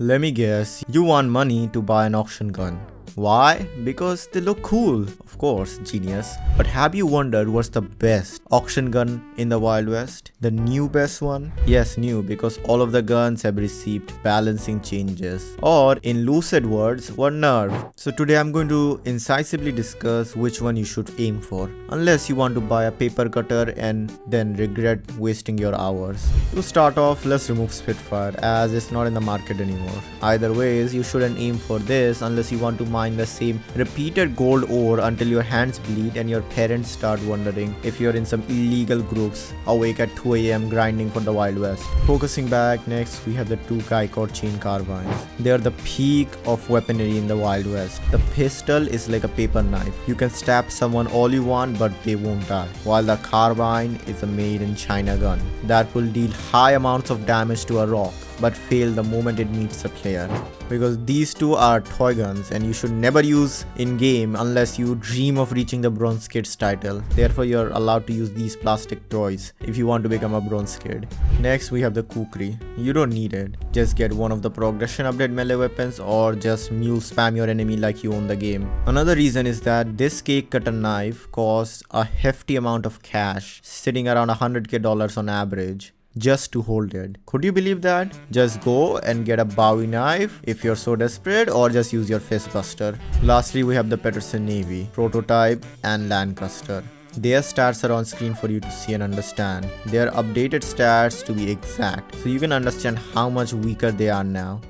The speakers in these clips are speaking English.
Let me guess, you want money to buy an auction gun. Why? Because they look cool. Of course, genius. But have you wondered what's the best auction gun in the Wild West? The new best one? Yes, new, because all of the guns have received balancing changes. Or, in lucid words, were nerfed. So today I'm going to incisively discuss which one you should aim for. Unless you want to buy a paper cutter and then regret wasting your hours. To start off, let's remove Spitfire as it's not in the market anymore. Either ways, you shouldn't aim for this unless you want to mine the same repeated gold ore until your hands bleed and your parents start wondering if you're in some illegal groups awake at 2 AM grinding for the Wild West. Focusing back, next we have the two Guy-Caught chain carbines. They are the peak of weaponry in the Wild West. The pistol is like a paper knife. You can stab someone all you want but they won't die. While the carbine is a made in China gun that will deal high amounts of damage to a rock but fail the moment it meets a player. Because these two are toy guns and you should never use in game unless you dream of reaching the bronze kids title. Therefore you're allowed to use these plastic toys if you want to become a bronze kid. Next we have the kukri. You don't need it. Just get one of the progression update melee weapons or just mule spam your enemy like you own the game. Another reason is that this cake cutter knife costs a hefty amount of cash, sitting around $100k on average, just to hold it. Could you believe that? Just go and get a Bowie knife if you're so desperate, or just use your fist buster. Lastly, we have the Peterson Navy, Prototype and Lancaster. Their stats are on screen for you to see and understand. They are updated stats to be exact, so you can understand how much weaker they are now.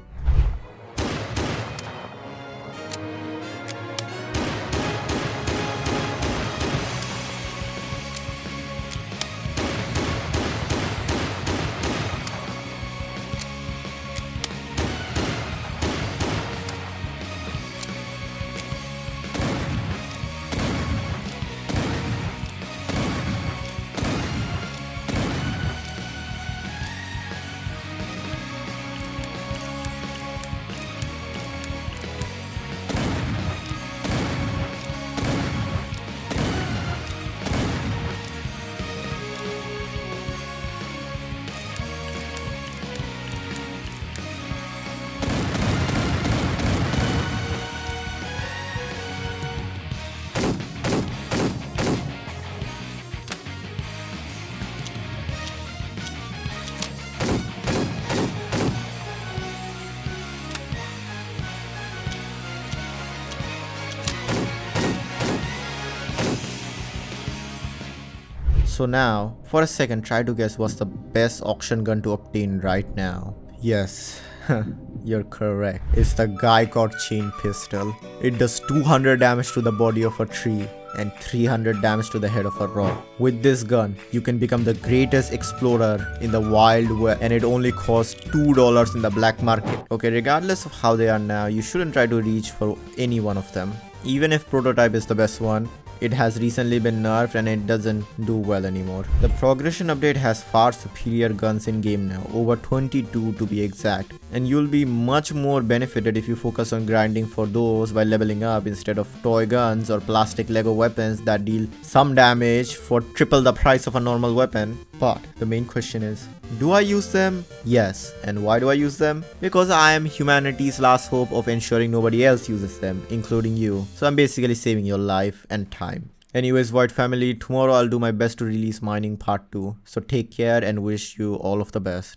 So now, for a second, try to guess what's the best auction gun to obtain right now. Yes, you're correct. It's the Guy-Caught chain pistol. It does 200 damage to the body of a tree and 300 damage to the head of a rock. With this gun, you can become the greatest explorer in the Wild West, and it only costs $2 in the black market. Okay, regardless of how they are now, you shouldn't try to reach for any one of them. Even if Prototype is the best one, it has recently been nerfed and it doesn't do well anymore. The progression update has far superior guns in game now, over 22 to be exact. And you'll be much more benefited if you focus on grinding for those by leveling up instead of toy guns or plastic Lego weapons that deal some damage for triple the price of a normal weapon. But the main question is, do I use them? Yes. And why do I use them? Because I am humanity's last hope of ensuring nobody else uses them, including you. So I'm basically saving your life and time. Anyways, Void family, tomorrow I'll do my best to release mining part 2. So take care and wish you all of the best.